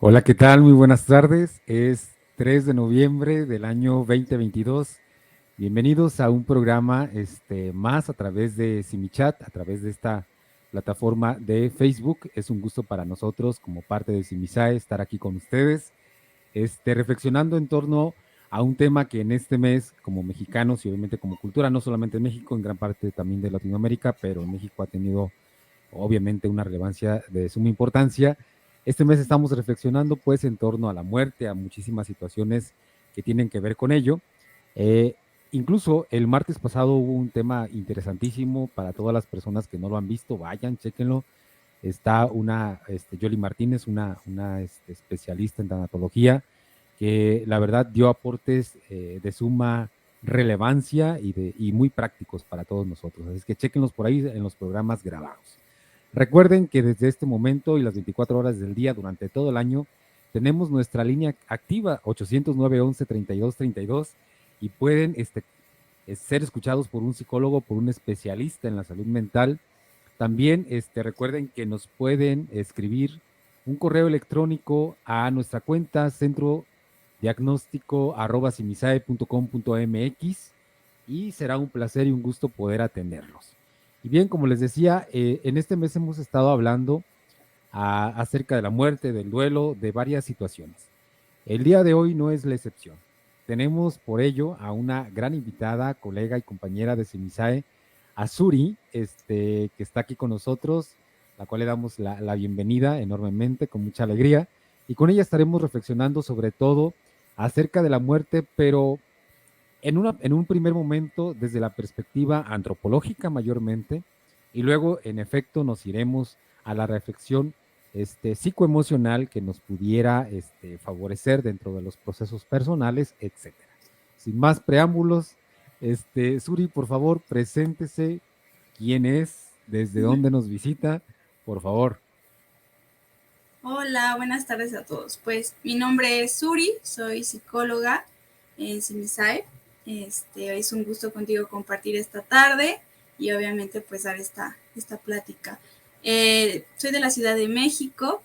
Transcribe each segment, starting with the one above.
Hola, ¿qué tal? Muy buenas tardes. Es 3 de noviembre del año 2022. Bienvenidos a un programa más a través de Simichat, a través de esta plataforma de Facebook. Es un gusto para nosotros, como parte de Simisae, estar aquí con ustedes, reflexionando en torno a un tema que en este mes, como mexicanos y obviamente como cultura, no solamente en México, en gran parte también de Latinoamérica, pero en México ha tenido obviamente una relevancia de suma importancia. Este mes estamos reflexionando pues en torno a la muerte, a muchísimas situaciones que tienen que ver con ello. Eh, Incluso el martes pasado hubo un tema interesantísimo para todas las personas que no lo han visto, vayan, chéquenlo. Está Yoli Martínez, una especialista en tanatología, que la verdad dio aportes de suma relevancia y muy prácticos para todos nosotros. Así que chéquenlos por ahí en los programas grabados. Recuerden que desde este momento y las 24 horas del día durante todo el año tenemos nuestra línea activa 809 11 32 32 y pueden ser escuchados por un psicólogo, por un especialista en la salud mental. También recuerden que nos pueden escribir un correo electrónico a nuestra cuenta centrodiagnóstico@simisae.com.mx y será un placer y un gusto poder atenderlos. Y bien, como les decía, en este mes hemos estado hablando acerca de la muerte, del duelo, de varias situaciones. El día de hoy no es la excepción. Tenemos por ello a una gran invitada, colega y compañera de Semisae, Azuri, que está aquí con nosotros, la cual le damos la bienvenida enormemente, con mucha alegría, y con ella estaremos reflexionando sobre todo acerca de la muerte, pero en un primer momento desde la perspectiva antropológica mayormente, y luego en efecto nos iremos a la reflexión psicoemocional que nos pudiera favorecer dentro de los procesos personales, etcétera. Sin más preámbulos, Suri, por favor, preséntese, quién es, desde dónde nos visita, por favor. Hola, buenas tardes a todos. Pues mi nombre es Suri, soy psicóloga en Simisae. Es un gusto contigo compartir esta tarde y obviamente pues dar esta plática. Soy de la Ciudad de México,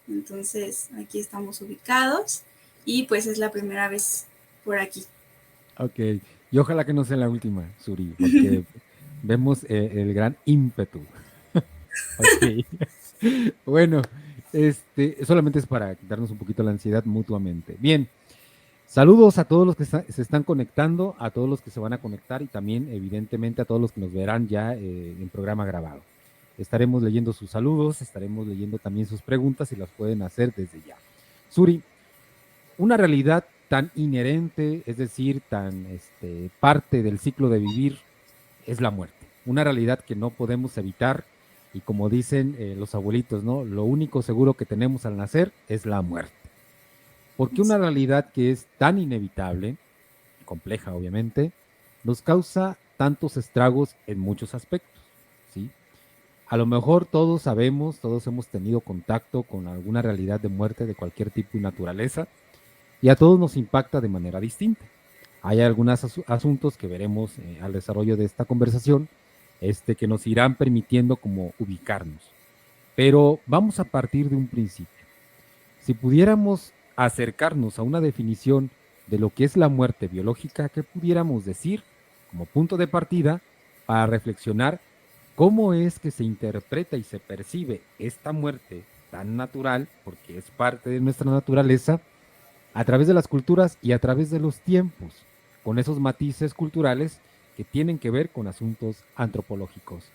entonces aquí estamos ubicados y pues es la primera vez por aquí. Ok, y ojalá que no sea la última, Suri, porque vemos el gran ímpetu. Ok. Bueno, solamente es para quitarnos un poquito la ansiedad mutuamente. Bien, saludos a todos los que se están conectando, a todos los que se van a conectar y también, evidentemente, a todos los que nos verán ya en programa grabado. Estaremos leyendo sus saludos, estaremos leyendo también sus preguntas y las pueden hacer desde ya. Suri, una realidad tan inherente, es decir, tan parte del ciclo de vivir, es la muerte. Una realidad que no podemos evitar y como dicen los abuelitos, ¿no? Lo único seguro que tenemos al nacer es la muerte. Porque una realidad que es tan inevitable, compleja obviamente, nos causa tantos estragos en muchos aspectos, ¿sí? A lo mejor todos sabemos, todos hemos tenido contacto con alguna realidad de muerte de cualquier tipo y naturaleza, y a todos nos impacta de manera distinta. Hay algunos asuntos que veremos al desarrollo de esta conversación, que nos irán permitiendo como ubicarnos. Pero vamos a partir de un principio. Si pudiéramos acercarnos a una definición de lo que es la muerte biológica, ¿qué pudiéramos decir como punto de partida para reflexionar cómo es que se interpreta y se percibe esta muerte tan natural, porque es parte de nuestra naturaleza, a través de las culturas y a través de los tiempos, con esos matices culturales que tienen que ver con asuntos antropológicos?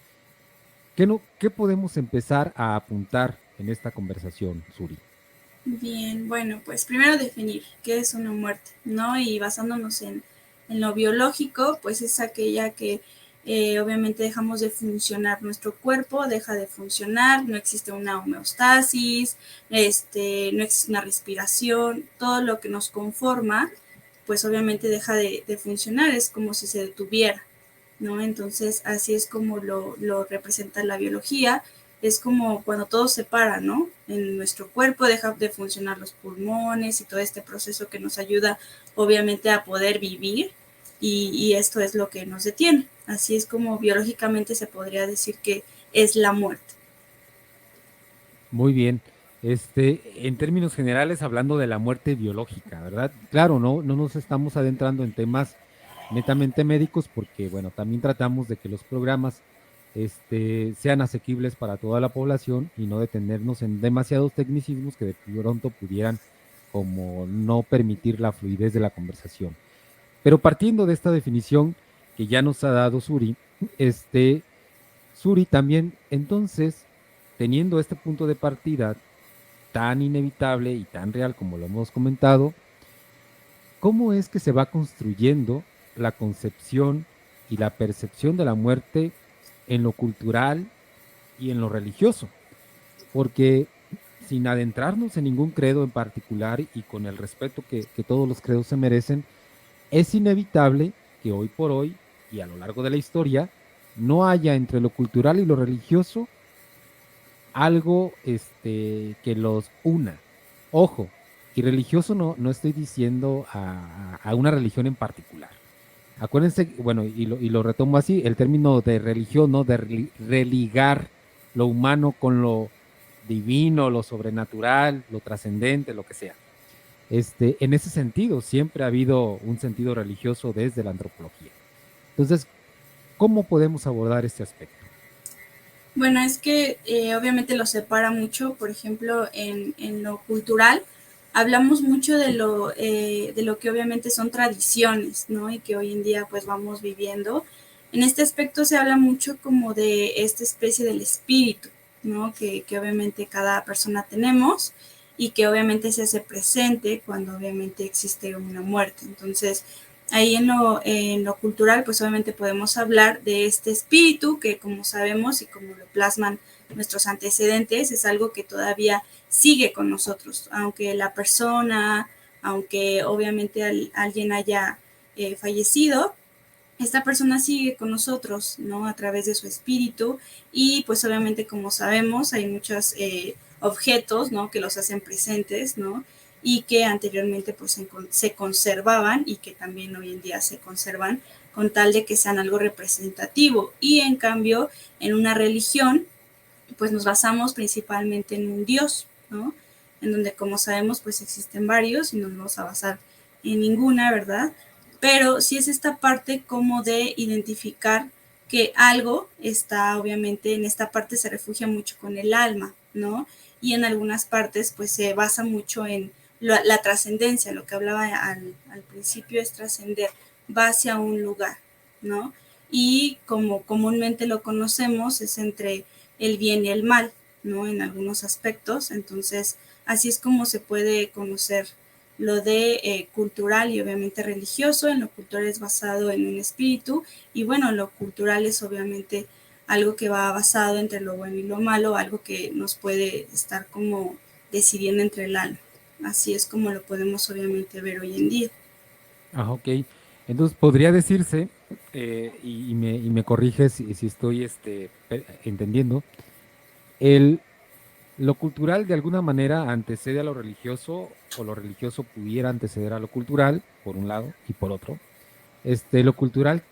¿Qué, no, qué podemos empezar a apuntar en esta conversación, Suri? Bien, bueno, pues primero definir qué es una muerte, ¿no? Y basándonos en lo biológico, pues es aquella que obviamente dejamos de funcionar, nuestro cuerpo deja de funcionar, no existe una homeostasis, no existe una respiración, todo lo que nos conforma, pues obviamente deja de funcionar, es como si se detuviera, ¿no? Entonces así es como lo representa la biología, es como cuando todo se para, ¿no? En nuestro cuerpo deja de funcionar los pulmones y todo este proceso que nos ayuda obviamente a poder vivir y esto es lo que nos detiene. Así es como biológicamente se podría decir que es la muerte. Muy bien. En términos generales, hablando de la muerte biológica, ¿verdad? Claro, no nos estamos adentrando en temas netamente médicos porque, bueno, también tratamos de que los programas sean asequibles para toda la población y no detenernos en demasiados tecnicismos que de pronto pudieran como no permitir la fluidez de la conversación. Pero partiendo de esta definición que ya nos ha dado Suri, Suri también, entonces, teniendo este punto de partida tan inevitable y tan real como lo hemos comentado, ¿cómo es que se va construyendo la concepción y la percepción de la muerte en lo cultural y en lo religioso? Porque sin adentrarnos en ningún credo en particular y con el respeto que todos los credos se merecen, es inevitable que hoy por hoy y a lo largo de la historia no haya entre lo cultural y lo religioso algo que los una. Ojo, y religioso no estoy diciendo a una religión en particular. Acuérdense, bueno, y lo retomo así, el término de religión, ¿no? De religar lo humano con lo divino, lo sobrenatural, lo trascendente, lo que sea. En ese sentido, siempre ha habido un sentido religioso desde la antropología. Entonces, ¿cómo podemos abordar este aspecto? Bueno, es que obviamente lo separa mucho, por ejemplo, en lo cultural, hablamos mucho de lo que obviamente son tradiciones, ¿no? Y que hoy en día pues vamos viviendo. En este aspecto se habla mucho como de esta especie del espíritu, ¿no? Que obviamente cada persona tenemos y que obviamente se hace presente cuando obviamente existe una muerte. Entonces, ahí en lo cultural, pues obviamente podemos hablar de este espíritu que, como sabemos y como lo plasman nuestros antecedentes, es algo que todavía sigue con nosotros, aunque la persona, aunque obviamente alguien haya fallecido, esta persona sigue con nosotros, ¿no? A través de su espíritu y pues obviamente como sabemos hay muchos objetos, ¿no? Que los hacen presentes, ¿no? Y que anteriormente pues se conservaban y que también hoy en día se conservan con tal de que sean algo representativo. Y en cambio, en una religión, pues nos basamos principalmente en un Dios, ¿no? En donde como sabemos pues existen varios y no nos vamos a basar en ninguna, ¿verdad? Pero sí es esta parte como de identificar que algo está, obviamente, en esta parte se refugia mucho con el alma, ¿no? Y en algunas partes, pues se basa mucho en la trascendencia, lo que hablaba al principio es trascender, va hacia un lugar, ¿no? Y como comúnmente lo conocemos, es entre el bien y el mal, ¿no? En algunos aspectos. Entonces, así es como se puede conocer lo de cultural y obviamente religioso. En lo cultural es basado en un espíritu y bueno, lo cultural es obviamente algo que va basado entre lo bueno y lo malo, algo que nos puede estar como decidiendo entre el alma. Así es como lo podemos obviamente ver hoy en día. Ah, ok. Entonces, podría decirse, y me corriges si estoy entendiendo, el, lo cultural de alguna manera antecede a lo religioso o lo religioso pudiera anteceder a lo cultural, por un lado, y por otro. Lo cultural,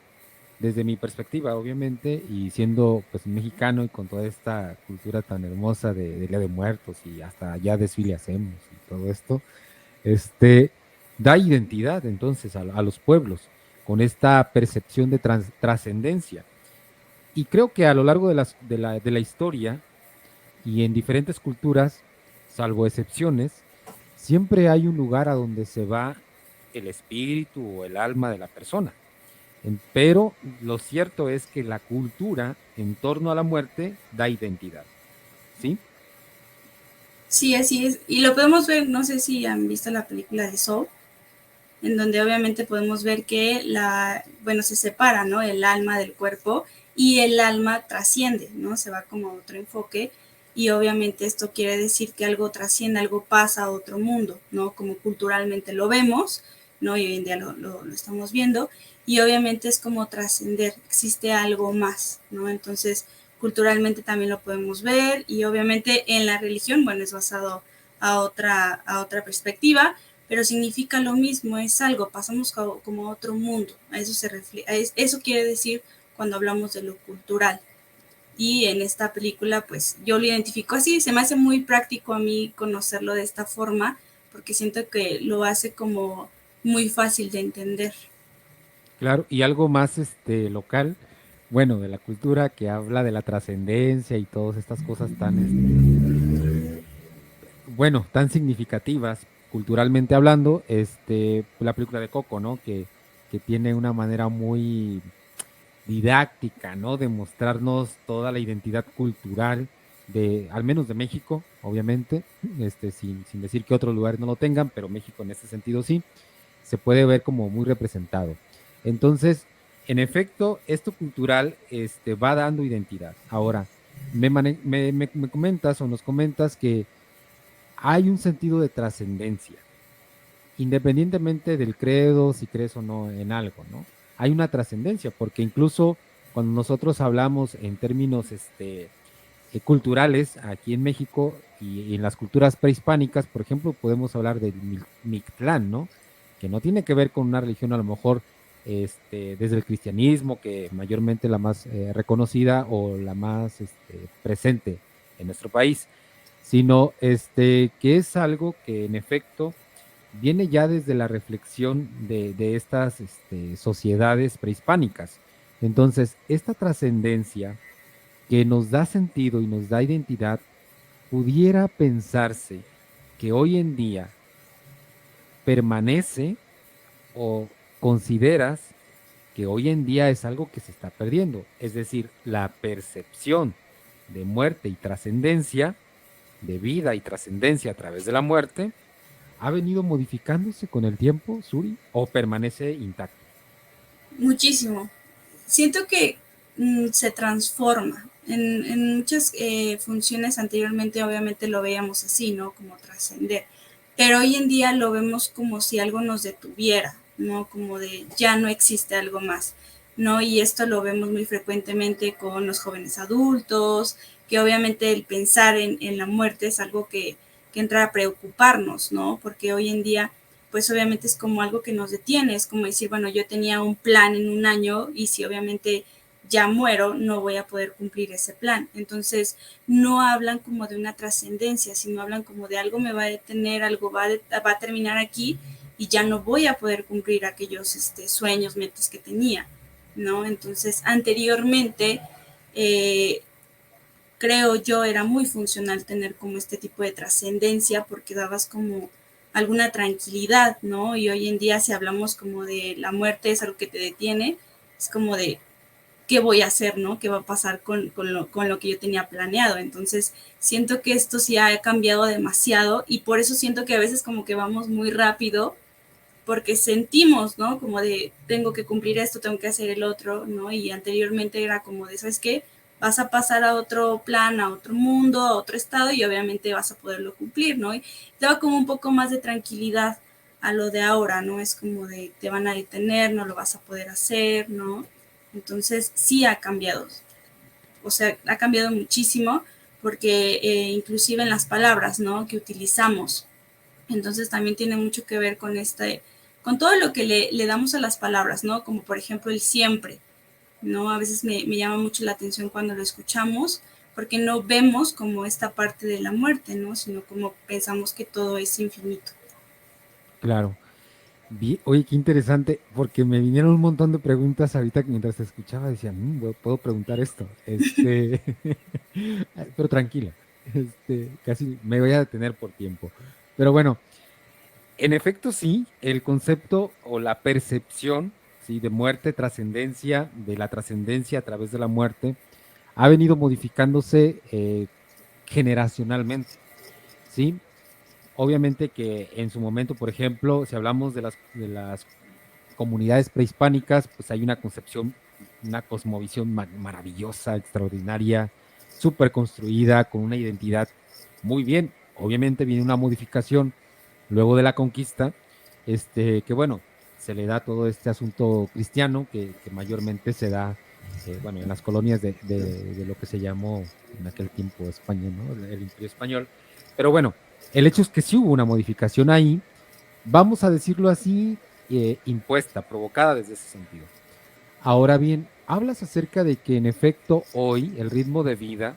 desde mi perspectiva, obviamente, y siendo pues mexicano y con toda esta cultura tan hermosa de Día de Muertos y hasta ya desfile hacemos y todo esto, este, da identidad entonces a los pueblos con esta percepción de trascendencia. Y creo que a lo largo de la historia y en diferentes culturas, salvo excepciones, siempre hay un lugar a donde se va el espíritu o el alma de la persona. Pero lo cierto es que la cultura en torno a la muerte da identidad, ¿sí? Sí, así es. Y lo podemos ver, no sé si han visto la película de Soul, en donde obviamente podemos ver que bueno, se separa, ¿no? El alma del cuerpo y el alma trasciende, ¿no? Se va como a otro enfoque y obviamente esto quiere decir que algo trasciende, algo pasa a otro mundo, ¿no? Como culturalmente lo vemos, ¿no? Y hoy en día lo estamos viendo y obviamente es como trascender, existe algo más, ¿no? Entonces, culturalmente también lo podemos ver y obviamente en la religión, bueno, es basado a otra perspectiva, pero significa lo mismo, es algo, pasamos como a otro mundo, a eso se refleja, eso quiere decir cuando hablamos de lo cultural. y en esta película pues yo lo identifico así, se me hace muy práctico a mí conocerlo de esta forma, porque siento que lo hace como muy fácil de entender. Claro, y algo más local, bueno, de la cultura que habla de la trascendencia y todas estas cosas tan, bueno, tan significativas culturalmente hablando, la película de Coco, ¿no? Que tiene una manera muy didáctica, ¿no? De mostrarnos toda la identidad cultural de, al menos de México, obviamente, sin decir que otros lugares no lo tengan, pero México en ese sentido sí, se puede ver como muy representado. Entonces, en efecto, esto cultural va dando identidad. Ahora, me comentas o nos comentas que hay un sentido de trascendencia, independientemente del credo, si crees o no en algo, ¿no? Hay una trascendencia, porque incluso cuando nosotros hablamos en términos culturales aquí en México y en las culturas prehispánicas, por ejemplo, podemos hablar del Mictlán, ¿no? Que no tiene que ver con una religión a lo mejor desde el cristianismo, que mayormente la más reconocida o la más presente en nuestro país, sino que es algo que en efecto viene ya desde la reflexión de estas sociedades prehispánicas. Entonces, esta trascendencia que nos da sentido y nos da identidad, pudiera pensarse que hoy en día permanece o consideras que hoy en día es algo que se está perdiendo, es decir, la percepción de muerte y trascendencia, de vida y trascendencia a través de la muerte, ¿ha venido modificándose con el tiempo, Suri, o permanece intacto? Muchísimo. Siento que se transforma. En muchas funciones anteriormente obviamente lo veíamos así, ¿no? Como trascender. Pero hoy en día lo vemos como si algo nos detuviera, ¿no? Como de ya no existe algo más, ¿no? Y esto lo vemos muy frecuentemente con los jóvenes adultos, que obviamente el pensar en la muerte es algo que entra a preocuparnos, ¿no? Porque hoy en día pues obviamente es como algo que nos detiene, es como decir, bueno, yo tenía un plan en un año y si obviamente ya muero, no voy a poder cumplir ese plan. Entonces, no hablan como de una trascendencia, sino hablan como de algo me va a detener, algo va a terminar aquí y ya no voy a poder cumplir aquellos sueños, metas que tenía, ¿no? Entonces, anteriormente, eh, creo yo, era muy funcional tener como este tipo de trascendencia porque dabas como alguna tranquilidad, ¿no? Y hoy en día si hablamos como de la muerte es algo que te detiene, es como de qué voy a hacer, ¿no? ¿Qué va a pasar con lo que yo tenía planeado? Entonces, siento que esto sí ha cambiado demasiado y por eso siento que a veces como que vamos muy rápido porque sentimos, ¿no? Como de, tengo que cumplir esto, tengo que hacer el otro, ¿no? Y anteriormente era como de, ¿sabes qué? Vas a pasar a otro plan, a otro mundo, a otro estado y obviamente vas a poderlo cumplir, ¿no? Y te da como un poco más de tranquilidad a lo de ahora, ¿no? Es como de, te van a detener, no lo vas a poder hacer, ¿no? Entonces, sí ha cambiado. O sea, ha cambiado muchísimo porque inclusive en las palabras, ¿no? Que utilizamos. Entonces también tiene mucho que ver con con todo lo que le damos a las palabras, ¿no? Como por ejemplo el siempre, ¿no? A veces me llama mucho la atención cuando lo escuchamos, porque no vemos como esta parte de la muerte, ¿no? Sino como pensamos que todo es infinito. Claro. Oye, qué interesante, porque me vinieron un montón de preguntas ahorita que mientras te escuchaba, decía, puedo preguntar esto, pero tranquila, casi me voy a detener por tiempo. Pero bueno, en efecto sí, el concepto o la percepción, sí, de muerte, trascendencia, de la trascendencia a través de la muerte, ha venido modificándose generacionalmente, sí. Obviamente que en su momento, por ejemplo, si hablamos de las comunidades prehispánicas, pues hay una concepción, una cosmovisión maravillosa, extraordinaria, súper construida, con una identidad muy bien. Obviamente viene una modificación luego de la conquista, que bueno, se le da todo este asunto cristiano que mayormente se da, bueno, en las colonias de lo que se llamó en aquel tiempo España, ¿no? El Imperio Español. Pero bueno, el hecho es que sí hubo una modificación ahí, vamos a decirlo así, impuesta, provocada desde ese sentido. Ahora bien, hablas acerca de que en efecto hoy el ritmo de vida,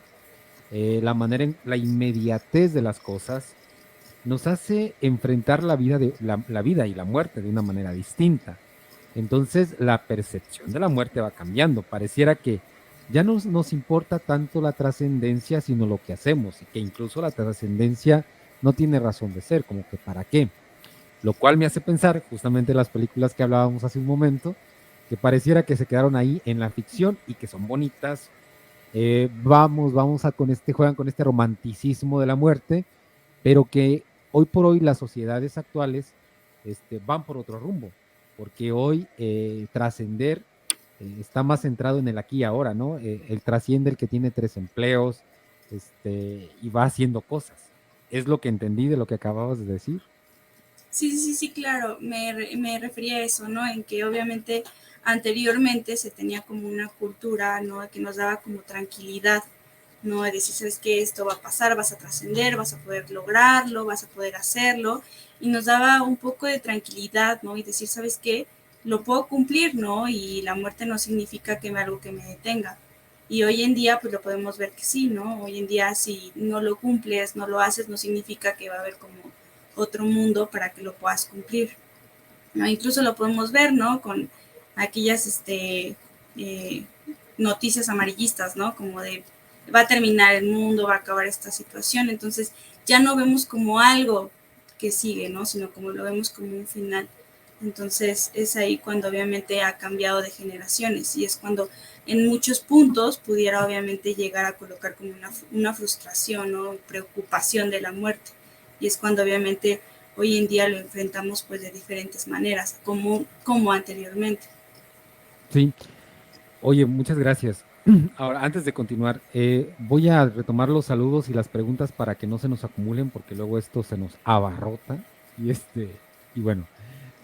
la manera, la inmediatez de las cosas, nos hace enfrentar la vida y la muerte de una manera distinta. Entonces la percepción de la muerte va cambiando. Pareciera que ya no nos importa tanto la trascendencia, sino lo que hacemos, y que incluso la trascendencia no tiene razón de ser, como que para qué. Lo cual me hace pensar justamente las películas que hablábamos hace un momento, que pareciera que se quedaron ahí en la ficción y que son bonitas. Vamos a con juegan con este romanticismo de la muerte, pero que hoy por hoy las sociedades actuales van por otro rumbo, porque hoy trascender está más centrado en el aquí y ahora, ¿no? El trasciende el que tiene 3 empleos y va haciendo cosas. Es lo que entendí de lo que acababas de decir. Sí, sí, sí, claro, me refería a eso, ¿no? En que obviamente anteriormente se tenía como una cultura, ¿no? Que nos daba como tranquilidad, ¿no? De decir, sabes que esto va a pasar, vas a trascender, vas a poder lograrlo, vas a poder hacerlo, y nos daba un poco de tranquilidad, ¿no? Y decir, sabes qué, lo puedo cumplir, ¿no? Y la muerte no significa que me algo que me detenga. Y hoy en día, pues lo podemos ver que sí, ¿no? Hoy en día, si no lo cumples, no lo haces, no significa que va a haber como otro mundo para que lo puedas cumplir, ¿no? Incluso lo podemos ver, ¿no? Con aquellas eh, noticias amarillistas, ¿no? Como de va a terminar el mundo, va a acabar esta situación, entonces ya no vemos como algo que sigue, ¿no? Sino como lo vemos como un final. Entonces es ahí cuando obviamente ha cambiado de generaciones y es cuando en muchos puntos pudiera obviamente llegar a colocar como una frustración o ¿no? preocupación de la muerte. Y es cuando obviamente hoy en día lo enfrentamos pues de diferentes maneras, como anteriormente. Sí, oye, muchas gracias. Ahora, antes de continuar, voy a retomar los saludos y las preguntas para que no se nos acumulen, porque luego esto se nos abarrota. Y bueno,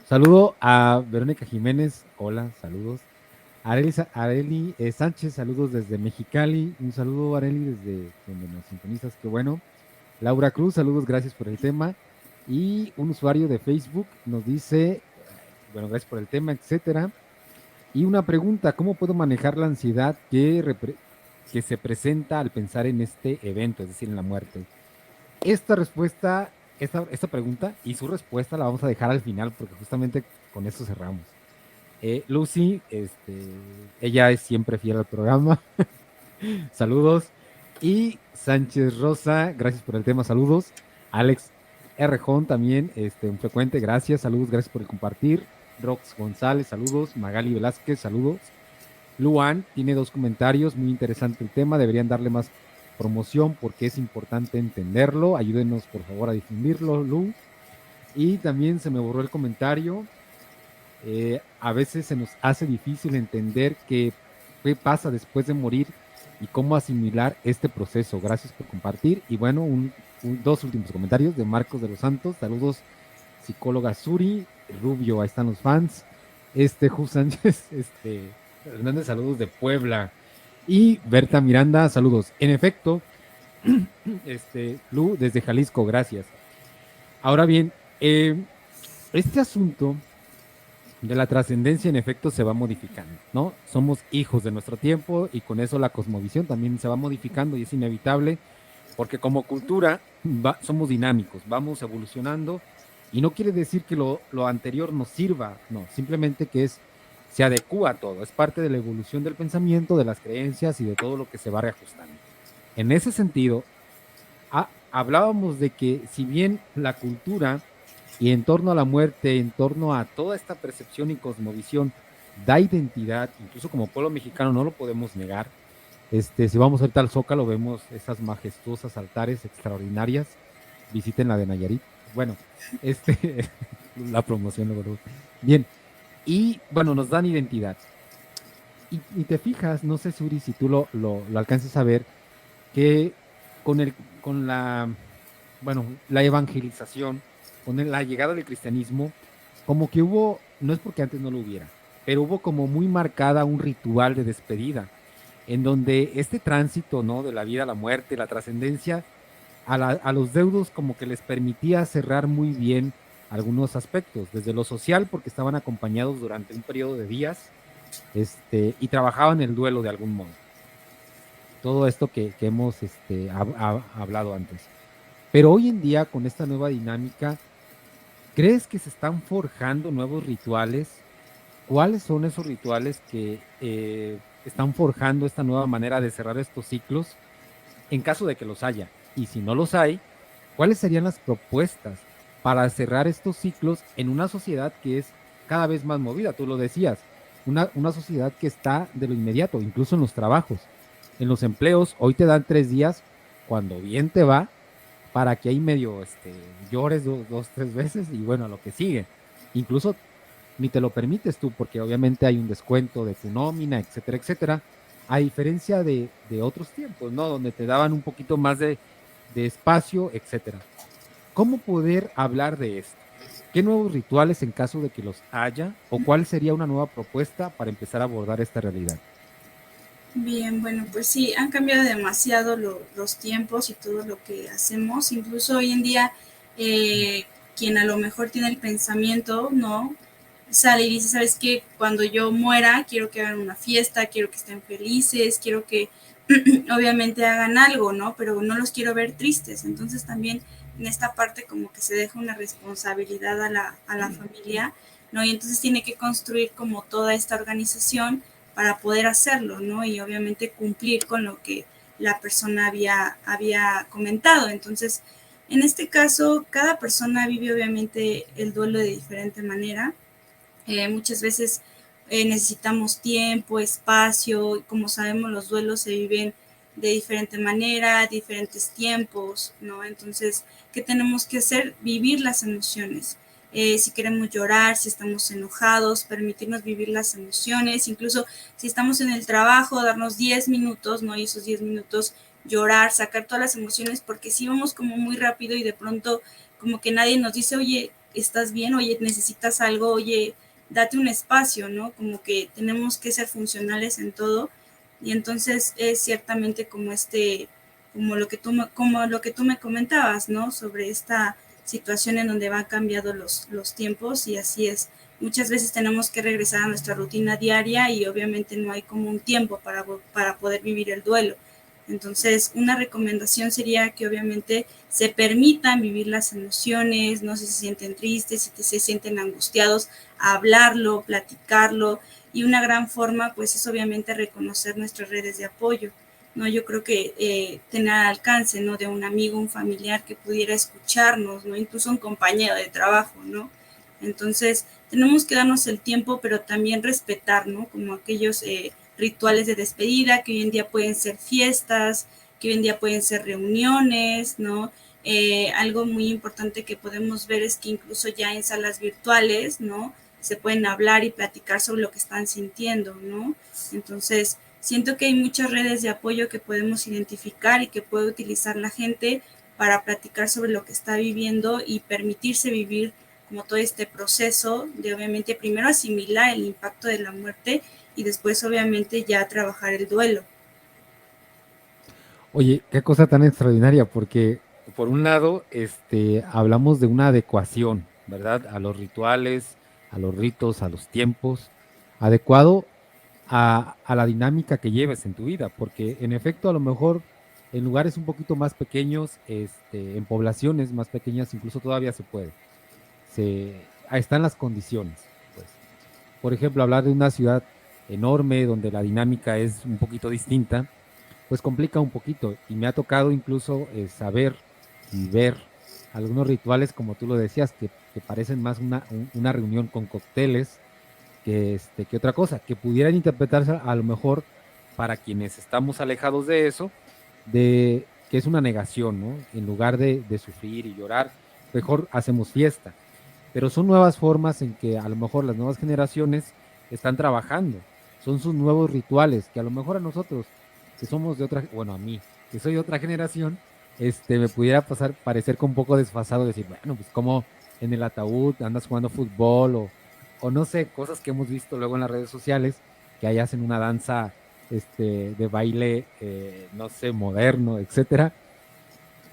saludo a Verónica Jiménez, hola, saludos. Areli Sánchez, saludos desde Mexicali. Un saludo, Areli, desde donde nos sintonizas, qué bueno. Laura Cruz, saludos, gracias por el tema. Y un usuario de Facebook nos dice, bueno, gracias por el tema, etcétera. Y una pregunta, ¿cómo puedo manejar la ansiedad que se presenta al pensar en este evento, es decir, en la muerte? Esta respuesta, esta pregunta y su respuesta la vamos a dejar al final porque justamente con eso cerramos. Lucy, ella es siempre fiel al programa. Saludos. Y Sánchez Rosa, gracias por el tema, saludos. Alex Rejón también, un frecuente, gracias, saludos, gracias por el compartir. Rox González, saludos. Magali Velázquez, saludos. Luan tiene 2 comentarios, muy interesante el tema, deberían darle más promoción porque es importante entenderlo. Ayúdenos por favor a difundirlo, Lu. Y también se me borró el comentario. A veces se nos hace difícil entender qué pasa después de morir y cómo asimilar este proceso. Gracias por compartir. Y bueno, 2 últimos comentarios de Marcos de los Santos. Saludos, psicóloga Suri, Rubio, ahí están los fans. Ju Sánchez, Hernández, saludos de Puebla. Y Berta Miranda, saludos. En efecto, Lu, desde Jalisco, gracias. Ahora bien, este asunto de la trascendencia en efecto se va modificando, ¿no? Somos hijos de nuestro tiempo y con eso la cosmovisión también se va modificando y es inevitable porque como cultura somos dinámicos, vamos evolucionando y no quiere decir que lo anterior nos sirva, no, simplemente que se adecúa a todo, es parte de la evolución del pensamiento, de las creencias y de todo lo que se va reajustando. En ese sentido, hablábamos de que si bien la cultura y en torno a la muerte, en torno a toda esta percepción y cosmovisión, da identidad, incluso como pueblo mexicano no lo podemos negar. Si vamos ahorita al Zócalo, vemos esas majestuosas altares extraordinarias. Visiten la de Nayarit. Bueno, la promoción, luego. Bien, y bueno, nos dan identidad. Y te fijas, no sé, Suri, si tú lo alcanzas a ver, que con la evangelización, con la llegada del cristianismo, como que hubo, no es porque antes no lo hubiera, pero hubo como muy marcada un ritual de despedida, en donde este tránsito, ¿no? De la vida a la muerte, la trascendencia, a los deudos como que les permitía cerrar muy bien algunos aspectos, desde lo social, porque estaban acompañados durante un periodo de días, y trabajaban el duelo de algún modo. Todo esto que hemos hablado antes. Pero hoy en día, con esta nueva dinámica, ¿crees que se están forjando nuevos rituales? ¿Cuáles son esos rituales que están forjando esta nueva manera de cerrar estos ciclos en caso de que los haya? Y si no los hay, ¿cuáles serían las propuestas para cerrar estos ciclos en una sociedad que es cada vez más movida? Tú lo decías, una sociedad que está de lo inmediato, incluso en los trabajos, en los empleos. Hoy te dan 3 días, cuando bien te va, para que ahí medio llores dos, 3 veces y bueno, a lo que sigue. Incluso ni te lo permites tú, porque obviamente hay un descuento de tu nómina, etcétera, etcétera, a diferencia de otros tiempos, ¿no? Donde te daban un poquito más de espacio, etcétera. ¿Cómo poder hablar de esto? ¿Qué nuevos rituales en caso de que los haya? ¿O cuál sería una nueva propuesta para empezar a abordar esta realidad? Bien, bueno, pues sí, han cambiado demasiado los tiempos y todo lo que hacemos. Incluso hoy en día, quien a lo mejor tiene el pensamiento, ¿no? Sale y dice, ¿sabes qué? Cuando yo muera, quiero que hagan una fiesta, quiero que estén felices, quiero que obviamente hagan algo, ¿no? Pero no los quiero ver tristes. Entonces también en esta parte como que se deja una responsabilidad a la familia, ¿no? Y entonces tiene que construir como toda esta organización para poder hacerlo, ¿no? Y obviamente cumplir con lo que la persona había comentado. Entonces, en este caso, cada persona vive obviamente el duelo de diferente manera. Muchas veces necesitamos tiempo, espacio, y como sabemos los duelos se viven de diferente manera, diferentes tiempos, ¿no? Entonces, ¿qué tenemos que hacer? Vivir las emociones. Si queremos llorar, si estamos enojados, permitirnos vivir las emociones, incluso si estamos en el trabajo, darnos 10 minutos, ¿no? Y esos 10 minutos llorar, sacar todas las emociones, porque si vamos como muy rápido y de pronto como que nadie nos dice, oye, ¿estás bien? Oye, ¿necesitas algo? Oye, date un espacio, ¿no? Como que tenemos que ser funcionales en todo y entonces es ciertamente como como lo que tú me comentabas, ¿no? Sobre esta situación en donde van cambiando los tiempos y así es. Muchas veces tenemos que regresar a nuestra rutina diaria y obviamente no hay como un tiempo para poder vivir el duelo. Entonces, una recomendación sería que obviamente se permitan vivir las emociones, no sé si se sienten tristes, si se sienten angustiados, hablarlo, platicarlo y una gran forma pues es obviamente reconocer nuestras redes de apoyo. ¿No? Yo creo que tener al alcance, ¿no? De un amigo, un familiar que pudiera escucharnos, ¿no? Incluso un compañero de trabajo, ¿no? Entonces, tenemos que darnos el tiempo, pero también respetar, ¿no? Como aquellos rituales de despedida que hoy en día pueden ser fiestas, que hoy en día pueden ser reuniones, ¿no? Algo muy importante que podemos ver es que incluso ya en salas virtuales, ¿no? Se pueden hablar y platicar sobre lo que están sintiendo, ¿no? Entonces, siento que hay muchas redes de apoyo que podemos identificar y que puede utilizar la gente para platicar sobre lo que está viviendo y permitirse vivir como todo este proceso de obviamente primero asimilar el impacto de la muerte y después obviamente ya trabajar el duelo. Oye, qué cosa tan extraordinaria, porque por un lado, hablamos de una adecuación, ¿verdad? A los rituales, a los ritos, a los tiempos, adecuado a la dinámica que lleves en tu vida, porque en efecto, a lo mejor en lugares un poquito más pequeños, en poblaciones más pequeñas, incluso todavía se puede. Ahí están las condiciones, pues. Por ejemplo, hablar de una ciudad enorme donde la dinámica es un poquito distinta, pues complica un poquito. Y me ha tocado incluso saber y ver algunos rituales, como tú lo decías, que parecen más una reunión con cócteles que otra cosa, que pudieran interpretarse a lo mejor para quienes estamos alejados de eso, de que es una negación, ¿no? En lugar de sufrir y llorar, mejor hacemos fiesta. Pero son nuevas formas en que a lo mejor las nuevas generaciones están trabajando. Son sus nuevos rituales que a lo mejor a nosotros, que somos de otra, bueno, a mí, que soy de otra generación, me pudiera parecer con un poco desfasado decir, bueno, pues como en el ataúd andas jugando fútbol o no sé, cosas que hemos visto luego en las redes sociales, que ahí hacen una danza de baile, no sé, moderno, etcétera.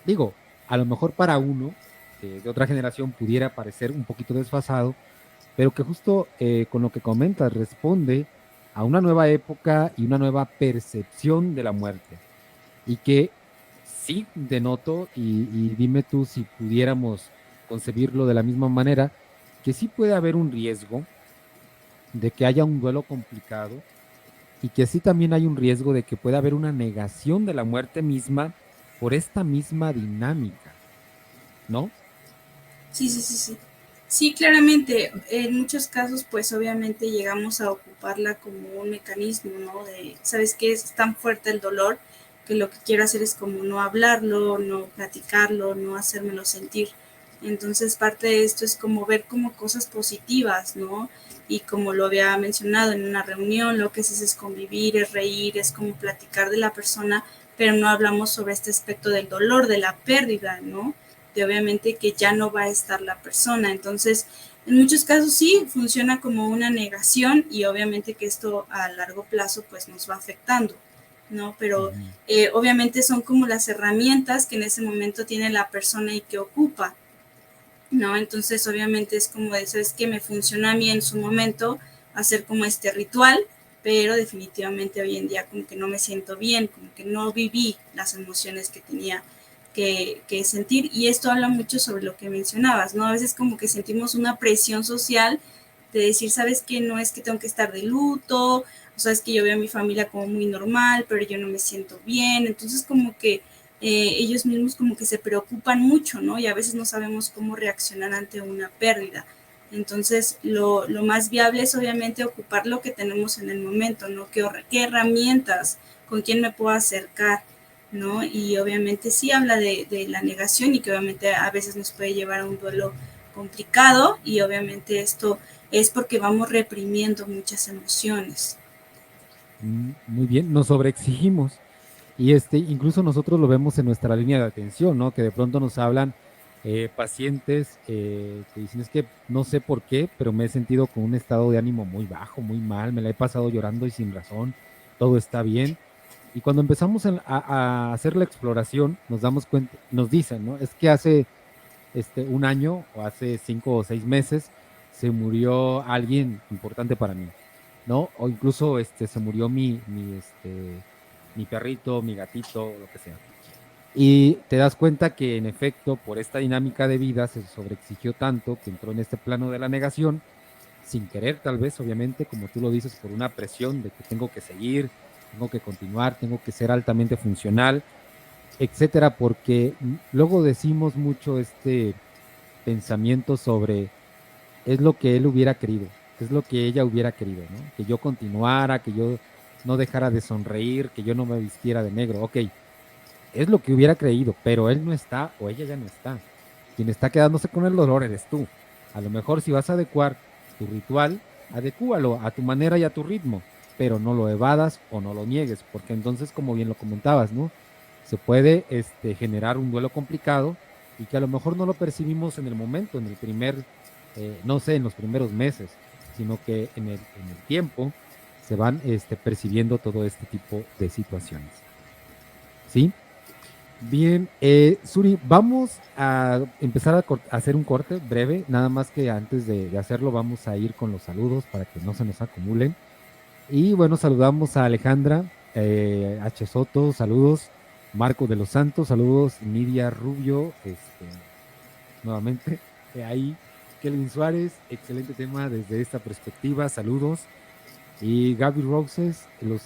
Digo, a lo mejor para uno de otra generación pudiera parecer un poquito desfasado, pero que justo con lo que comentas responde a una nueva época y una nueva percepción de la muerte. Y que sí denoto, y dime tú si pudiéramos concebirlo de la misma manera, que sí puede haber un riesgo de que haya un duelo complicado y que sí también hay un riesgo de que pueda haber una negación de la muerte misma por esta misma dinámica, ¿no? Sí, sí, sí, sí. Sí, claramente, en muchos casos, pues obviamente llegamos a ocuparla como un mecanismo, ¿no? De, ¿sabes qué? Es tan fuerte el dolor que lo que quiero hacer es como no hablarlo, no platicarlo, no hacérmelo sentir. Entonces, parte de esto es como ver como cosas positivas, ¿no? Y como lo había mencionado en una reunión, lo que es convivir, es reír, es como platicar de la persona, pero no hablamos sobre este aspecto del dolor, de la pérdida, ¿no? De obviamente que ya no va a estar la persona. Entonces, en muchos casos sí funciona como una negación y obviamente que esto a largo plazo pues nos va afectando, ¿no? Pero Ujú. obviamente son como las herramientas que en ese momento tiene la persona y que ocupa, ¿no? Entonces obviamente es como eso es que me funciona a mí en su momento hacer como este ritual, pero definitivamente hoy en día como que no me siento bien, como que no viví las emociones que tenía que sentir. Y esto habla mucho sobre lo que mencionabas, ¿no? A veces como que sentimos una presión social de decir, ¿sabes qué? No es que tengo que estar de luto, o sea, es que yo veo a mi familia como muy normal, pero yo no me siento bien. Entonces como que ellos mismos como que se preocupan mucho, ¿no? Y a veces no sabemos cómo reaccionar ante una pérdida. Entonces, lo más viable es obviamente ocupar lo que tenemos en el momento, ¿no? ¿Qué herramientas? ¿Con quién me puedo acercar? ¿No? Y obviamente sí habla de la negación y que obviamente a veces nos puede llevar a un duelo complicado y obviamente esto es porque vamos reprimiendo muchas emociones. Muy bien, nos sobreexigimos. Y incluso nosotros lo vemos en nuestra línea de atención, ¿no? Que de pronto nos hablan pacientes que dicen, es que no sé por qué, pero me he sentido con un estado de ánimo muy bajo, muy mal, me la he pasado llorando y sin razón, todo está bien. Y cuando empezamos a hacer la exploración, nos damos cuenta, nos dicen, ¿no? Es que hace un año o hace 5 o 6 meses se murió alguien importante para mí, ¿no? O incluso se murió mi perrito, mi gatito, lo que sea. Y te das cuenta que en efecto, por esta dinámica de vida, se sobreexigió tanto que entró en este plano de la negación, sin querer tal vez, obviamente, como tú lo dices, por una presión de que tengo que seguir, tengo que continuar, tengo que ser altamente funcional, etcétera, porque luego decimos mucho pensamiento sobre es lo que él hubiera querido, es lo que ella hubiera querido, ¿no? Que yo continuara, que yo no dejara de sonreír, que yo no me vistiera de negro. Ok, es lo que hubiera creído, pero él no está o ella ya no está. Quien está quedándose con el dolor eres tú. A lo mejor si vas a adecuar tu ritual, adecúalo a tu manera y a tu ritmo, pero no lo evadas o no lo niegues, porque entonces, como bien lo comentabas, ¿no? Se puede generar un duelo complicado y que a lo mejor no lo percibimos en el momento, en el primer, no sé, en los primeros meses, sino que en el tiempo se van percibiendo todo este tipo de situaciones. ¿Sí? Bien, Suri, vamos a empezar a hacer un corte breve, nada más que antes de hacerlo vamos a ir con los saludos para que no se nos acumulen. Y bueno, saludamos a Alejandra H. Soto, saludos, Marco de los Santos, saludos, Nidia Rubio, nuevamente, ahí, Kelvin Suárez, excelente tema desde esta perspectiva, saludos. Y Gaby Roses, los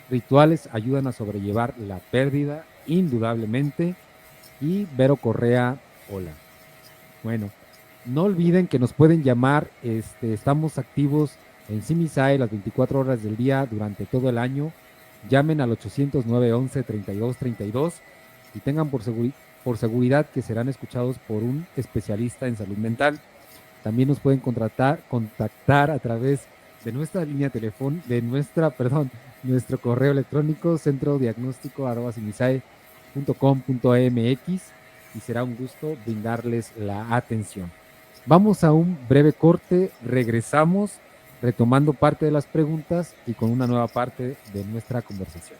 rituales ayudan a sobrellevar la pérdida, indudablemente. Y Vero Correa, hola. Bueno, no olviden que nos pueden llamar, estamos activos en CIMISAE las 24 horas del día durante todo el año. Llamen al 800-911-3232 y tengan por seguridad que serán escuchados por un especialista en salud mental. También nos pueden contactar a través de nuestra línea telefónica, de nuestra, perdón, nuestro correo electrónico centrodiagnóstico@cimisae.com.mx y será un gusto brindarles la atención. Vamos a un breve corte, regresamos retomando parte de las preguntas y con una nueva parte de nuestra conversación.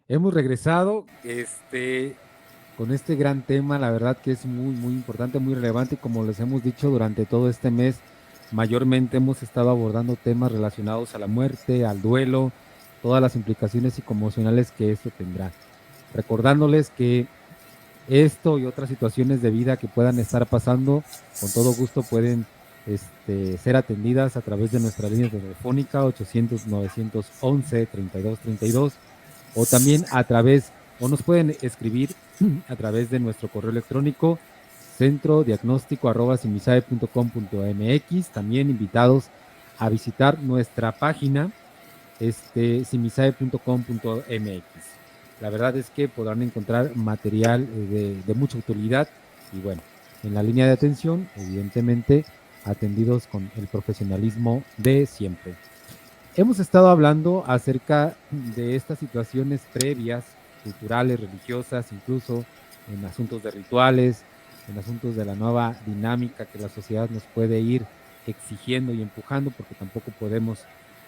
Hemos regresado, con este gran tema, la verdad que es muy, muy importante, muy relevante, y como les hemos dicho durante todo este mes, mayormente hemos estado abordando temas relacionados a la muerte, al duelo, todas las implicaciones psicoemocionales que esto tendrá. Recordándoles que esto y otras situaciones de vida que puedan estar pasando, con todo gusto pueden ser atendidas a través de nuestra línea telefónica 800-911-3232 o también a través, o nos pueden escribir a través de nuestro correo electrónico centrodiagnóstico@simisae.com.mx. También invitados a visitar nuestra página simisae.com.mx. La verdad es que podrán encontrar material de mucha utilidad y bueno, en la línea de atención, evidentemente, atendidos con el profesionalismo de siempre. Hemos estado hablando acerca de estas situaciones previas, culturales, religiosas, incluso en asuntos de rituales, en asuntos de la nueva dinámica que la sociedad nos puede ir exigiendo y empujando, porque tampoco podemos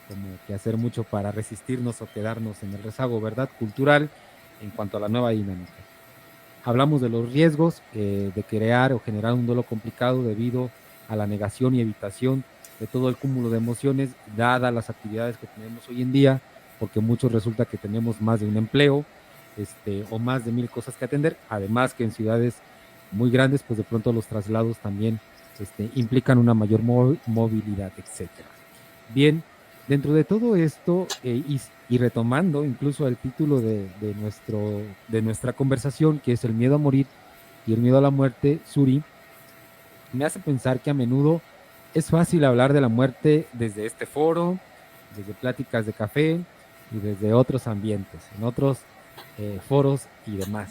como que hacer mucho para resistirnos o quedarnos en el rezago, ¿verdad? Cultural en cuanto a la nueva dinámica. Hablamos de los riesgos de crear o generar un duelo complicado debido a la negación y evitación de todo el cúmulo de emociones, dadas las actividades que tenemos hoy en día, porque muchos resulta que tenemos más de un empleo, o más de 1000 cosas que atender, además que en ciudades muy grandes, pues de pronto los traslados también implican una mayor movilidad, etcétera. Bien, dentro de todo esto, y retomando incluso el título de nuestra conversación, que es el miedo a morir y el miedo a la muerte, Suri, me hace pensar que a menudo es fácil hablar de la muerte desde este foro, desde pláticas de café y desde otros ambientes, en otros foros y demás.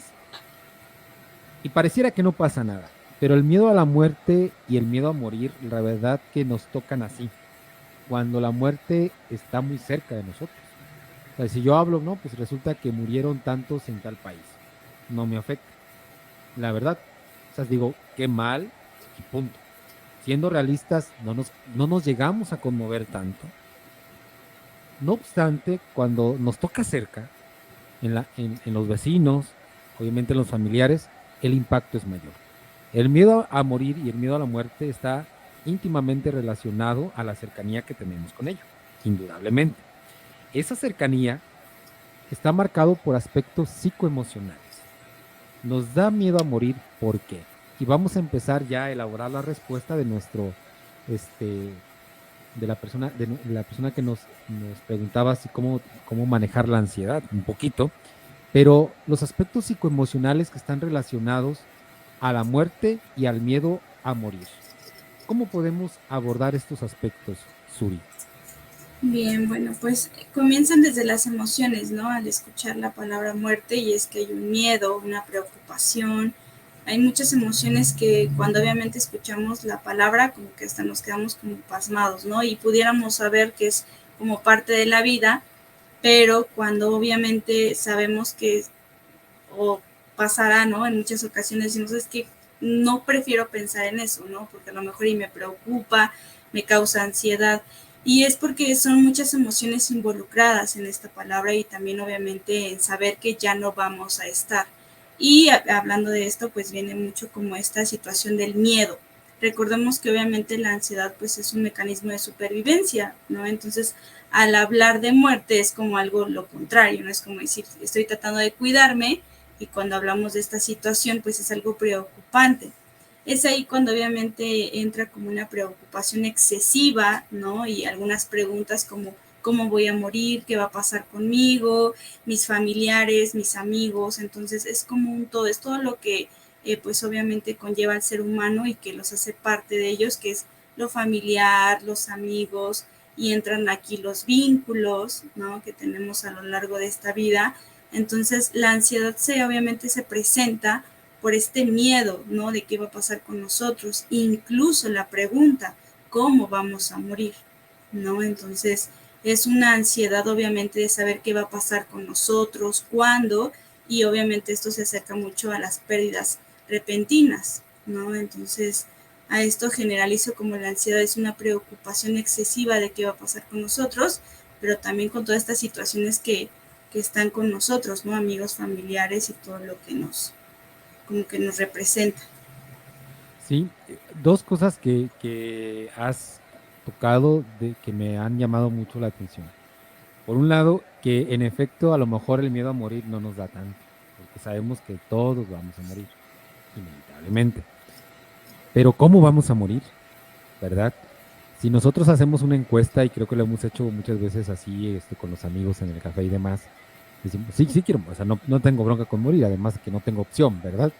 Y pareciera que no pasa nada, pero el miedo a la muerte y el miedo a morir, la verdad que nos tocan así, cuando la muerte está muy cerca de nosotros. O sea, si yo hablo, no, pues resulta que murieron tantos en tal país. No me afecta. La verdad, o sea, digo, qué mal y punto. Siendo realistas, no nos llegamos a conmover tanto. No obstante, cuando nos toca cerca, en los vecinos, obviamente en los familiares, el impacto es mayor. El miedo a morir y el miedo a la muerte está íntimamente relacionado a la cercanía que tenemos con ello, indudablemente. Esa cercanía está marcado por aspectos psicoemocionales. Nos da miedo a morir, ¿por qué? Y vamos a empezar ya a elaborar la respuesta de nuestro, este, de la persona que nos preguntaba así cómo manejar la ansiedad, un poquito, pero los aspectos psicoemocionales que están relacionados a la muerte y al miedo a morir. ¿Cómo podemos abordar estos aspectos, Suri? Bien, bueno, pues comienzan desde las emociones, ¿no? Al escuchar la palabra muerte y es que hay un miedo, una preocupación, hay muchas emociones que cuando obviamente escuchamos la palabra como que hasta nos quedamos como pasmados, ¿no? Y pudiéramos saber que es como parte de la vida, pero cuando obviamente sabemos que o pasará, ¿no? En muchas ocasiones decimos, es que no prefiero pensar en eso, ¿no? Porque a lo mejor y me preocupa, me causa ansiedad. Y es porque son muchas emociones involucradas en esta palabra y también obviamente en saber que ya no vamos a estar. Y hablando de esto, pues viene mucho como esta situación del miedo. Recordemos que obviamente la ansiedad pues es un mecanismo de supervivencia, ¿no? Entonces, al hablar de muerte es como algo lo contrario, no es como decir, estoy tratando de cuidarme, y cuando hablamos de esta situación, pues es algo preocupante. Es ahí cuando obviamente entra como una preocupación excesiva, ¿no? Y algunas preguntas como cómo voy a morir, qué va a pasar conmigo, mis familiares, mis amigos. Entonces es como un todo, es todo lo que pues obviamente conlleva al ser humano y que los hace parte de ellos, que es lo familiar, los amigos, y entran aquí los vínculos, ¿no? Que tenemos a lo largo de esta vida. Entonces la ansiedad obviamente se presenta por este miedo, ¿no? De qué va a pasar con nosotros, incluso la pregunta, ¿cómo vamos a morir? ¿No? Entonces es una ansiedad obviamente de saber qué va a pasar con nosotros, cuándo, y obviamente esto se acerca mucho a las pérdidas repentinas, ¿no? Entonces a esto generalizo como la ansiedad es una preocupación excesiva de qué va a pasar con nosotros, pero también con todas estas situaciones que que están con nosotros, ¿no? Amigos, familiares y todo lo que como que nos representa. Sí, dos cosas que has tocado de que me han llamado mucho la atención. Por un lado, que en efecto a lo mejor el miedo a morir no nos da tanto, porque sabemos que todos vamos a morir, inevitablemente. Pero ¿cómo vamos a morir? ¿Verdad? Si nosotros hacemos una encuesta, y creo que lo hemos hecho muchas veces así, con los amigos en el café y demás, decimos, sí, sí quiero, o sea, no tengo bronca con morir, además que no tengo opción, ¿verdad?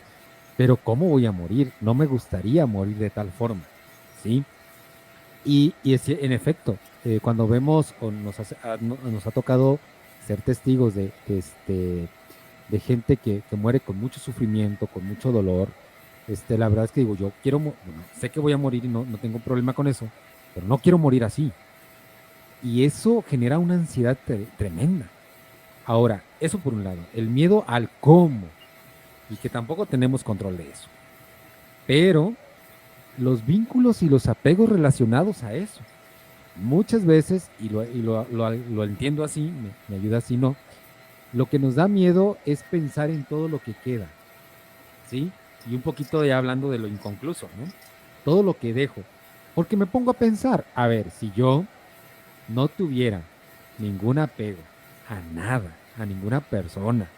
Pero ¿cómo voy a morir? No me gustaría morir de tal forma, ¿sí? En efecto, cuando vemos o nos ha tocado ser testigos de gente que muere con mucho sufrimiento, con mucho dolor, la verdad es que digo, yo quiero, bueno, sé que voy a morir y no tengo problema con eso, pero no quiero morir así. Y eso genera una ansiedad tremenda. Ahora, eso por un lado, el miedo al cómo, y que tampoco tenemos control de eso. Pero los vínculos y los apegos relacionados a eso. Muchas veces, lo entiendo así, me ayuda así, no, lo que nos da miedo es pensar en todo lo que queda, ¿sí? Y un poquito ya hablando de lo inconcluso, ¿no? Todo lo que dejo. Porque me pongo a pensar, a ver, si yo no tuviera ningún apego a nada, a ninguna persona,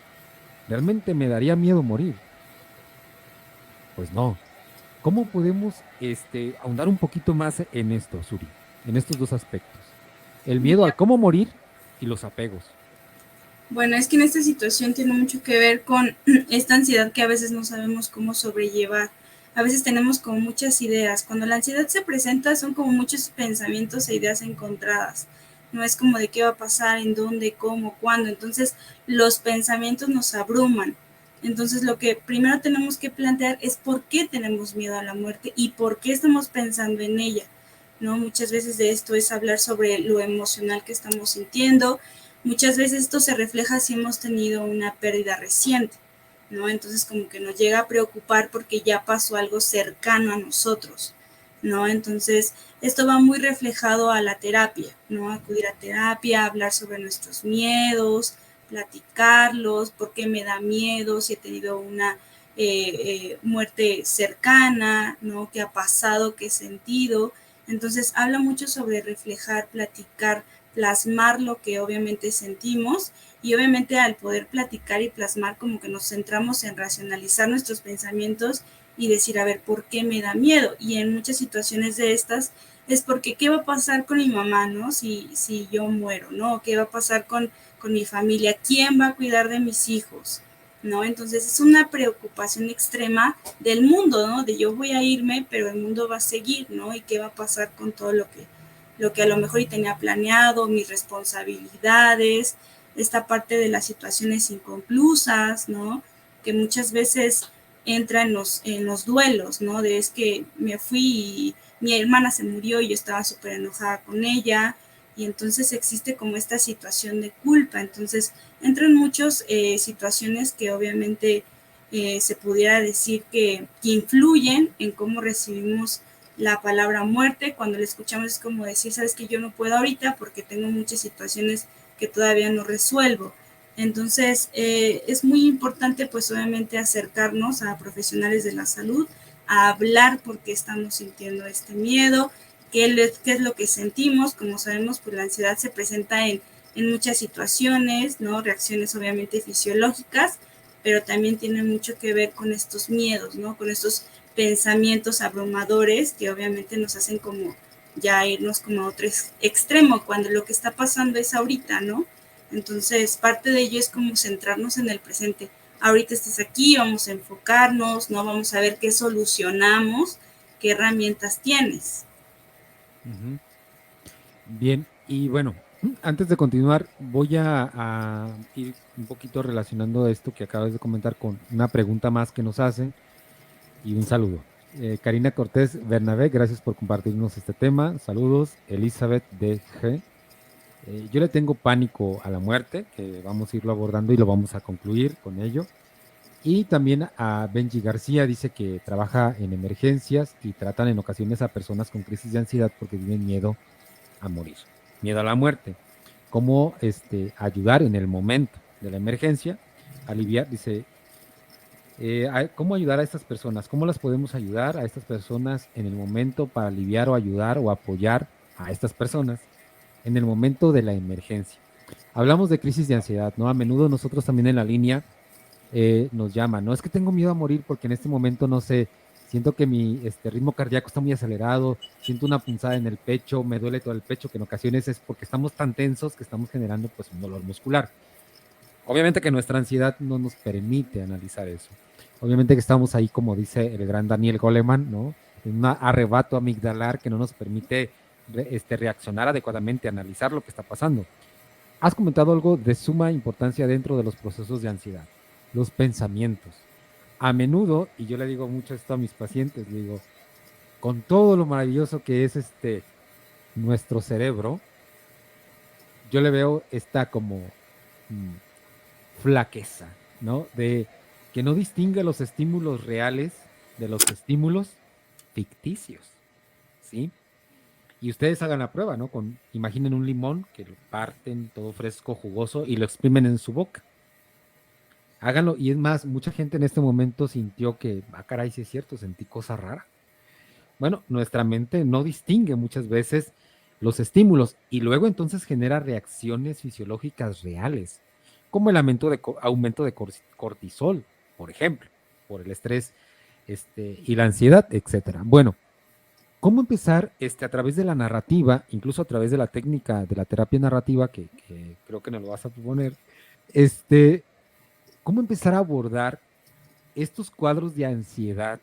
¿realmente me daría miedo morir? Pues no. ¿Cómo podemos ahondar un poquito más en esto, Suri? En estos dos aspectos. El miedo al cómo morir y los apegos. Bueno, es que en esta situación tiene mucho que ver con esta ansiedad que a veces no sabemos cómo sobrellevar. A veces tenemos como muchas ideas. Cuando la ansiedad se presenta son como muchos pensamientos e ideas encontradas. No es como de qué va a pasar, en dónde, cómo, cuándo. Entonces los pensamientos nos abruman. Entonces lo que primero tenemos que plantear es por qué tenemos miedo a la muerte y por qué estamos pensando en ella. ¿No? Muchas veces de esto es hablar sobre lo emocional que estamos sintiendo. Muchas veces esto se refleja si hemos tenido una pérdida reciente, ¿no? Entonces como que nos llega a preocupar porque ya pasó algo cercano a nosotros, ¿no? Entonces esto va muy reflejado a la terapia, ¿no? Acudir a terapia, hablar sobre nuestros miedos, platicarlos, por qué me da miedo, si he tenido una muerte cercana, ¿no? ¿Qué ha pasado, qué he sentido? Entonces habla mucho sobre reflejar, platicar, plasmar lo que obviamente sentimos y obviamente al poder platicar y plasmar como que nos centramos en racionalizar nuestros pensamientos y decir, a ver, ¿por qué me da miedo? Y en muchas situaciones de estas es porque ¿qué va a pasar con mi mamá, no? Si yo muero, ¿no? ¿Qué va a pasar con mi familia? ¿Quién va a cuidar de mis hijos? ¿No? Entonces es una preocupación extrema del mundo, ¿no? De yo voy a irme, pero el mundo va a seguir, ¿no? ¿Y qué va a pasar con todo lo que a lo mejor y tenía planeado, mis responsabilidades, esta parte de las situaciones inconclusas, ¿no? Que muchas veces entra en los duelos, ¿no? De es que me fui y mi hermana se murió y yo estaba súper enojada con ella, y entonces existe como esta situación de culpa. Entonces entran muchas situaciones que obviamente se pudiera decir que influyen en cómo recibimos la palabra muerte. Cuando la escuchamos es como decir, sabes que yo no puedo ahorita porque tengo muchas situaciones que todavía no resuelvo. Entonces es muy importante pues obviamente acercarnos a profesionales de la salud, a hablar por qué estamos sintiendo este miedo, qué es lo que sentimos. Como sabemos, pues la ansiedad se presenta en muchas situaciones, ¿no? Reacciones obviamente fisiológicas, pero también tiene mucho que ver con estos miedos, ¿no? Con estos pensamientos abrumadores que obviamente nos hacen como ya irnos como a otro extremo, cuando lo que está pasando es ahorita, ¿no? Entonces, parte de ello es como centrarnos en el presente. Ahorita estás aquí, vamos a enfocarnos, ¿no? Vamos a ver qué solucionamos, qué herramientas tienes. Ujú. Bien, y bueno, antes de continuar, voy a ir un poquito relacionando esto que acabas de comentar con una pregunta más que nos hacen y un saludo. Karina Cortés Bernabé, gracias por compartirnos este tema. Saludos. Elizabeth DG. Yo le tengo pánico a la muerte, que vamos a irlo abordando y lo vamos a concluir con ello. Y también a Benji García dice que trabaja en emergencias y tratan en ocasiones a personas con crisis de ansiedad porque tienen miedo a morir, miedo a la muerte. cómo ayudar en el momento de la emergencia, aliviar, dice, ¿cómo ayudar a estas personas? ¿Cómo las podemos ayudar a estas personas en el momento para aliviar o ayudar o apoyar a estas personas en el momento de la emergencia? Hablamos de crisis de ansiedad, ¿no? A menudo nosotros también en la línea nos llaman, no es que tengo miedo a morir porque en este momento, no sé, siento que mi ritmo cardíaco está muy acelerado, siento una punzada en el pecho, me duele todo el pecho, que en ocasiones es porque estamos tan tensos que estamos generando pues un dolor muscular. Obviamente que nuestra ansiedad no nos permite analizar eso. Obviamente que estamos ahí, como dice el gran Daniel Goleman, ¿no? En un arrebato amigdalar que no nos permite reaccionar adecuadamente, analizar lo que está pasando. Has comentado algo de suma importancia dentro de los procesos de ansiedad, los pensamientos. A menudo, y yo le digo mucho esto a mis pacientes, le digo, con todo lo maravilloso que es nuestro cerebro, yo le veo esta como flaqueza, ¿no? De que no distingue los estímulos reales de los estímulos ficticios, ¿sí? Y ustedes hagan la prueba, ¿no? Imaginen un limón que lo parten todo fresco, jugoso y lo exprimen en su boca. Háganlo. Y es más, mucha gente en este momento sintió que, caray, sí es cierto, sentí cosa rara. Bueno, nuestra mente no distingue muchas veces los estímulos y luego entonces genera reacciones fisiológicas reales, como el aumento de cortisol, por ejemplo, por el estrés y la ansiedad, etcétera. Bueno, ¿cómo empezar a través de la narrativa, incluso a través de la técnica de la terapia narrativa, que creo que nos lo vas a proponer, cómo empezar a abordar estos cuadros de ansiedad,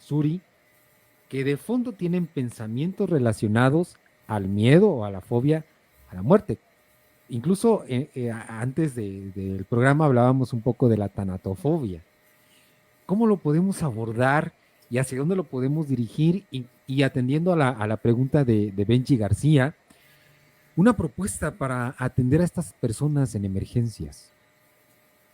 Suri, que de fondo tienen pensamientos relacionados al miedo o a la fobia a la muerte? Incluso antes del programa hablábamos un poco de la tanatofobia. ¿Cómo lo podemos abordar y hacia dónde lo podemos dirigir? Y atendiendo a la pregunta de Benji García, una propuesta para atender a estas personas en emergencias.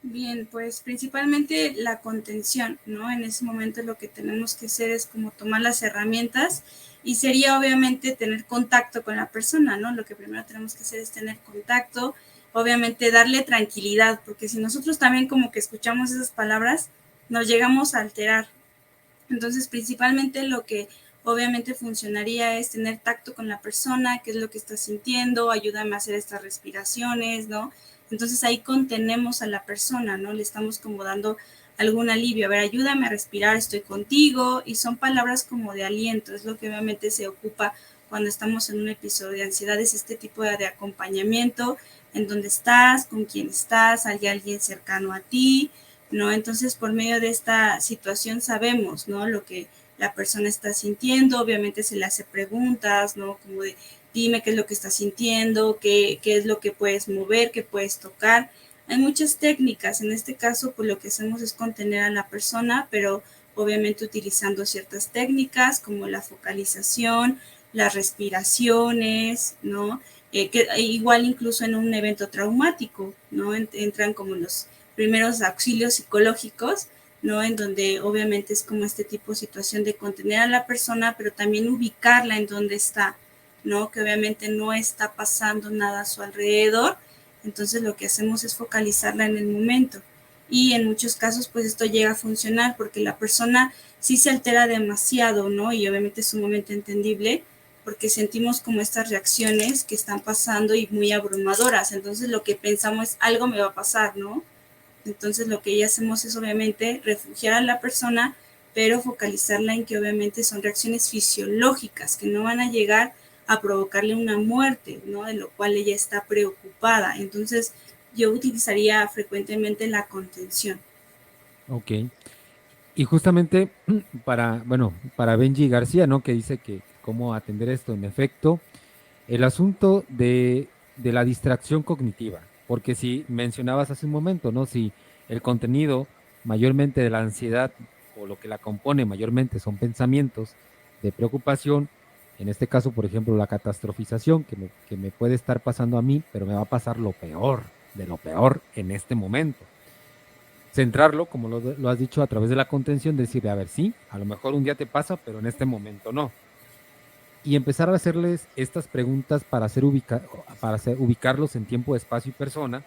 Bien, pues principalmente la contención, ¿no? En ese momento lo que tenemos que hacer es como tomar las herramientas y sería obviamente tener contacto con la persona, ¿no? Lo que primero tenemos que hacer es tener contacto, obviamente darle tranquilidad, porque si nosotros también como que escuchamos esas palabras, nos llegamos a alterar. Entonces, principalmente lo que obviamente funcionaría es tener tacto con la persona, qué es lo que está sintiendo, ayúdame a hacer estas respiraciones, ¿no? Entonces ahí contenemos a la persona, ¿no? Le estamos como dando algún alivio, a ver, ayúdame a respirar, estoy contigo, y son palabras como de aliento, es lo que obviamente se ocupa cuando estamos en un episodio de ansiedad, es este tipo de acompañamiento, en dónde estás, con quién estás, hay alguien cercano a ti, ¿no? Entonces, por medio de esta situación sabemos, ¿no? Lo que la persona está sintiendo, obviamente se le hace preguntas, ¿no? Como de, dime qué es lo que estás sintiendo, qué es lo que puedes mover, qué puedes tocar. Hay muchas técnicas, en este caso, pues lo que hacemos es contener a la persona, pero obviamente utilizando ciertas técnicas como la focalización, las respiraciones, ¿no? Que igual incluso en un evento traumático, ¿no? Entran como los primeros auxilios psicológicos, ¿no? En donde obviamente es como este tipo de situación de contener a la persona, pero también ubicarla en donde está, ¿no? Que obviamente no está pasando nada a su alrededor, entonces lo que hacemos es focalizarla en el momento. Y en muchos casos, pues esto llega a funcionar porque la persona sí se altera demasiado, ¿no? Y obviamente es sumamente entendible porque sentimos como estas reacciones que están pasando y muy abrumadoras. Entonces lo que pensamos es algo me va a pasar, ¿no? Entonces lo que ya hacemos es obviamente refugiar a la persona, pero focalizarla en que obviamente son reacciones fisiológicas que no van a llegar a provocarle una muerte, ¿no? De lo cual ella está preocupada. Entonces yo utilizaría frecuentemente la contención. Ok. Y justamente para Benji García, ¿no? Que dice que cómo atender esto, en efecto, el asunto de la distracción cognitiva, porque si mencionabas hace un momento, ¿no? Si el contenido mayormente de la ansiedad o lo que la compone mayormente son pensamientos de preocupación, en este caso, por ejemplo, la catastrofización que me puede estar pasando a mí, pero me va a pasar lo peor de lo peor en este momento. Centrarlo, como lo has dicho, a través de la contención, decirle, a ver, sí, a lo mejor un día te pasa, pero en este momento no. y empezar a hacerles estas preguntas para ubicarlos en tiempo, espacio y persona,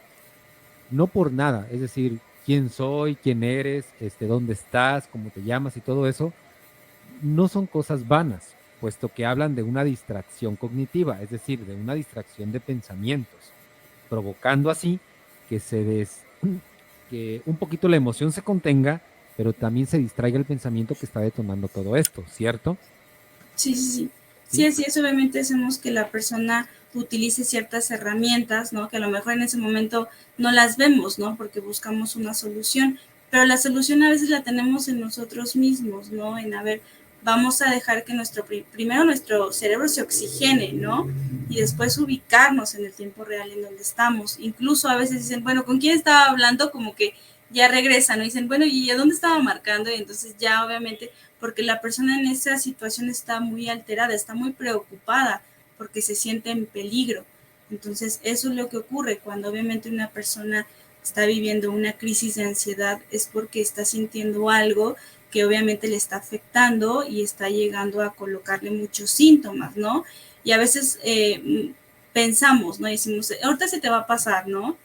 no por nada, es decir, quién soy, quién eres, dónde estás, cómo te llamas y todo eso, no son cosas vanas, puesto que hablan de una distracción cognitiva, es decir, de una distracción de pensamientos, provocando así que que un poquito la emoción se contenga, pero también se distraiga el pensamiento que está detonando todo esto, ¿cierto? Sí, sí, sí. Sí, Sí, así es. Obviamente hacemos que la persona utilice ciertas herramientas, ¿no? Que a lo mejor en ese momento no las vemos, ¿no? Porque buscamos una solución. Pero la solución a veces la tenemos en nosotros mismos, ¿no? En, a ver, vamos a dejar que primero nuestro cerebro se oxigene, ¿no? Y después ubicarnos en el tiempo real en donde estamos. Incluso a veces dicen, bueno, ¿con quién estaba hablando? Como que ya regresan, ¿no? Dicen, bueno, ¿y a dónde estaba marcando? Y entonces ya obviamente porque la persona en esa situación está muy alterada, está muy preocupada porque se siente en peligro. Entonces, eso es lo que ocurre cuando obviamente una persona está viviendo una crisis de ansiedad, es porque está sintiendo algo que obviamente le está afectando y está llegando a colocarle muchos síntomas, ¿no? Y a veces pensamos, ¿no? Decimos, ahorita se te va a pasar, ¿no?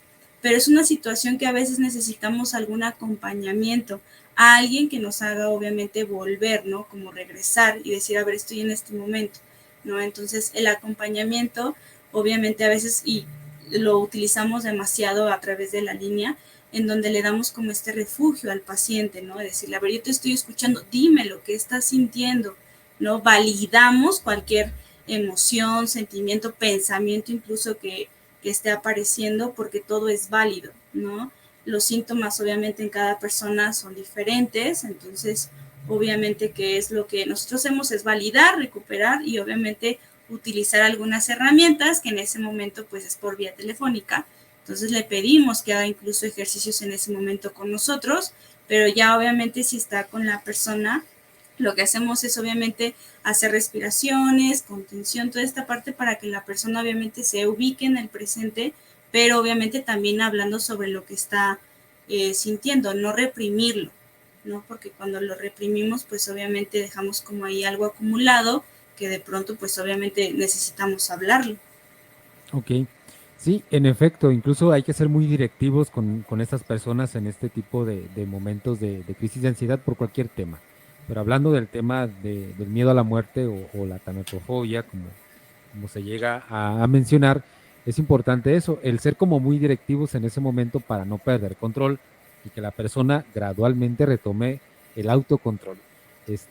Pero es una situación que a veces necesitamos algún acompañamiento, a alguien que nos haga obviamente volver, ¿no? Como regresar y decir, a ver, estoy en este momento, ¿no? Entonces el acompañamiento, obviamente a veces, y lo utilizamos demasiado a través de la línea, en donde le damos como este refugio al paciente, ¿no? De decirle, a ver, yo te estoy escuchando, dime lo que estás sintiendo, ¿no? Validamos cualquier emoción, sentimiento, pensamiento incluso que esté apareciendo porque todo es válido, ¿no? Los síntomas obviamente en cada persona son diferentes, entonces obviamente que es lo que nosotros hacemos es validar, recuperar y obviamente utilizar algunas herramientas que en ese momento pues es por vía telefónica, entonces le pedimos que haga incluso ejercicios en ese momento con nosotros, pero ya obviamente si está con la persona, lo que hacemos es obviamente hacer respiraciones, contención, toda esta parte para que la persona obviamente se ubique en el presente, pero obviamente también hablando sobre lo que está sintiendo, no reprimirlo, ¿no? Porque cuando lo reprimimos, pues obviamente dejamos como ahí algo acumulado que de pronto, pues obviamente necesitamos hablarlo. ok. Sí, en efecto, incluso hay que ser muy directivos con estas personas en este tipo de momentos de crisis de ansiedad por cualquier tema. Pero hablando del tema del miedo a la muerte o la tanatofobia, como se llega a mencionar, es importante eso, el ser como muy directivos en ese momento para no perder control y que la persona gradualmente retome el autocontrol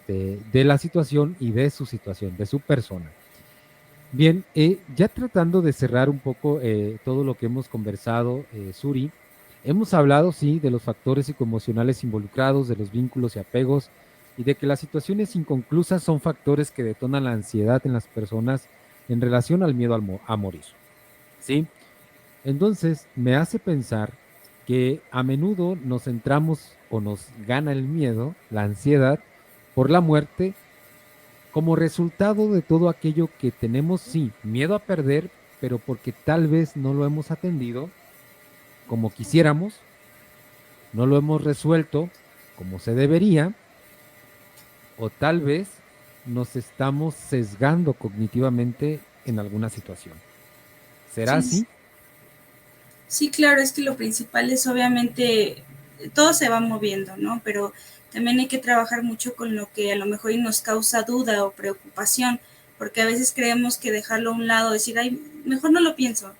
de la situación y de su situación, de su persona. Bien, ya tratando de cerrar un poco todo lo que hemos conversado, Suri, hemos hablado, sí, de los factores psicoemocionales involucrados, de los vínculos y apegos, y de que las situaciones inconclusas son factores que detonan la ansiedad en las personas en relación al miedo a morir, ¿sí? Entonces, me hace pensar que a menudo nos centramos o nos gana el miedo, la ansiedad, por la muerte como resultado de todo aquello que tenemos, sí, miedo a perder, pero porque tal vez no lo hemos atendido como quisiéramos, no lo hemos resuelto como se debería, o tal vez nos estamos sesgando cognitivamente en alguna situación. ¿Será Sí, así? sí, claro, es que lo principal es obviamente, todo se va moviendo, ¿no? Pero también hay que trabajar mucho con lo que a lo mejor nos causa duda o preocupación, porque a veces creemos que dejarlo a un lado, decir, ay, mejor no lo pienso.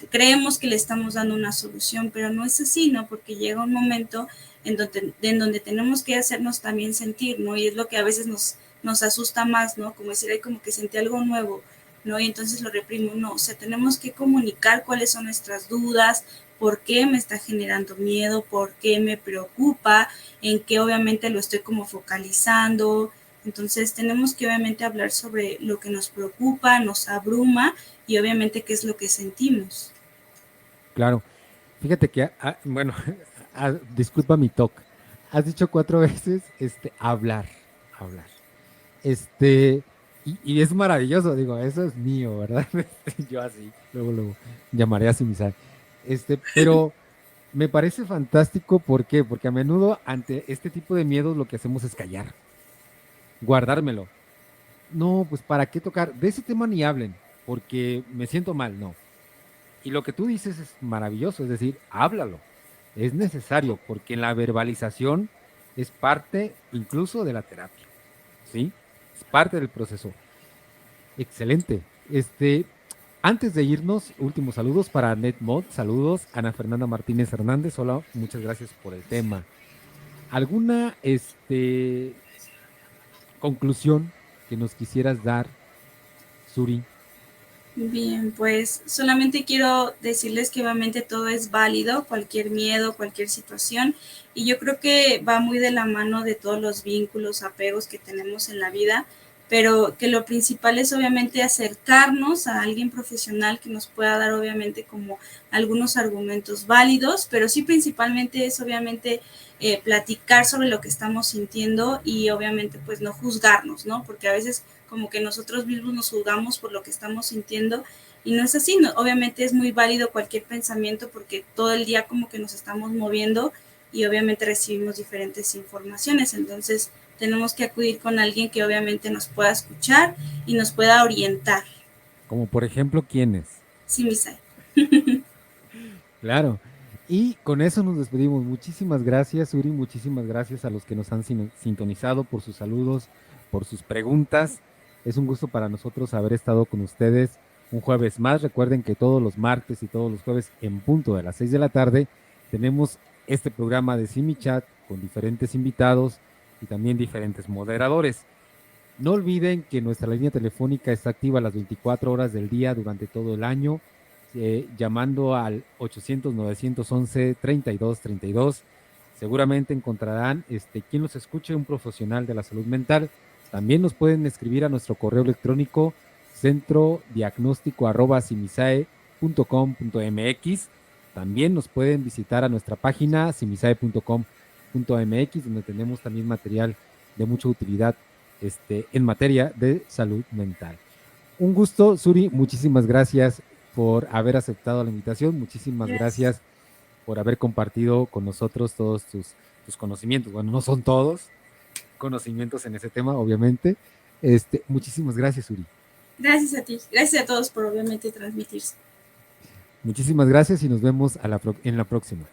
Creemos que le estamos dando una solución, pero no es así, ¿no? Porque llega un momento en donde tenemos que hacernos también sentir, ¿no? Y es lo que a veces nos asusta más, ¿no? Como decir, hay como que sentí algo nuevo, ¿no? Y entonces lo reprimo, no, o sea, tenemos que comunicar cuáles son nuestras dudas, por qué me está generando miedo, por qué me preocupa, en qué obviamente lo estoy como focalizando. Entonces tenemos que obviamente hablar sobre lo que nos preocupa, nos abruma y obviamente qué es lo que sentimos. Claro. Fíjate que, bueno, disculpa mi toque. Has dicho 4 veces, hablar, hablar. Este, y es maravilloso, digo, eso es mío, ¿verdad? Yo así, luego llamaré a Simizar. Pero me parece fantástico, ¿por qué? Porque a menudo ante este tipo de miedos lo que hacemos es callar, guardármelo. no, pues ¿para qué tocar? De ese tema ni hablen, porque me siento mal, no. Y lo que tú dices es maravilloso, es decir, háblalo. Es necesario, porque en la verbalización es parte incluso de la terapia, ¿sí? Es parte del proceso. Excelente. Antes de irnos, últimos saludos para NetMod, saludos, Ana Fernanda Martínez Hernández, hola, muchas gracias por el tema. ¿Alguna conclusión que nos quisieras dar, Suri? Bien, pues solamente quiero decirles que obviamente todo es válido, cualquier miedo, cualquier situación, y yo creo que va muy de la mano de todos los vínculos, apegos que tenemos en la vida, pero que lo principal es obviamente acercarnos a alguien profesional que nos pueda dar obviamente como algunos argumentos válidos, pero sí principalmente es obviamente platicar sobre lo que estamos sintiendo y obviamente pues no juzgarnos, ¿no? Porque a veces como que nosotros mismos nos juzgamos por lo que estamos sintiendo y no es así, no, obviamente es muy válido cualquier pensamiento porque todo el día como que nos estamos moviendo y obviamente recibimos diferentes informaciones, entonces tenemos que acudir con alguien que obviamente nos pueda escuchar y nos pueda orientar. Como por ejemplo, ¿quiénes? Sí, Misai. Claro. Y con eso nos despedimos. Muchísimas gracias, Uri. Muchísimas gracias a los que nos han sintonizado por sus saludos, por sus preguntas. Es un gusto para nosotros haber estado con ustedes un jueves más. Recuerden que todos los martes y todos los jueves en punto de las 6 de la tarde tenemos este programa de Simi Chat con diferentes invitados y también diferentes moderadores. No olviden que nuestra línea telefónica está activa las 24 horas del día durante todo el año, llamando al 800-911-3232. Seguramente encontrarán quien los escuche, un profesional de la salud mental. También nos pueden escribir a nuestro correo electrónico centrodiagnóstico@simisae.com.mx. También nos pueden visitar a nuestra página simisae.com.mx, donde tenemos también material de mucha utilidad en materia de salud mental. Un gusto, Suri, muchísimas gracias por haber aceptado la invitación, muchísimas Gracias. gracias por haber compartido con nosotros todos tus conocimientos. Bueno, no son todos conocimientos en ese tema, obviamente. Muchísimas gracias, Suri. Gracias a ti, gracias a todos por obviamente transmitirse. Muchísimas gracias y nos vemos en la próxima.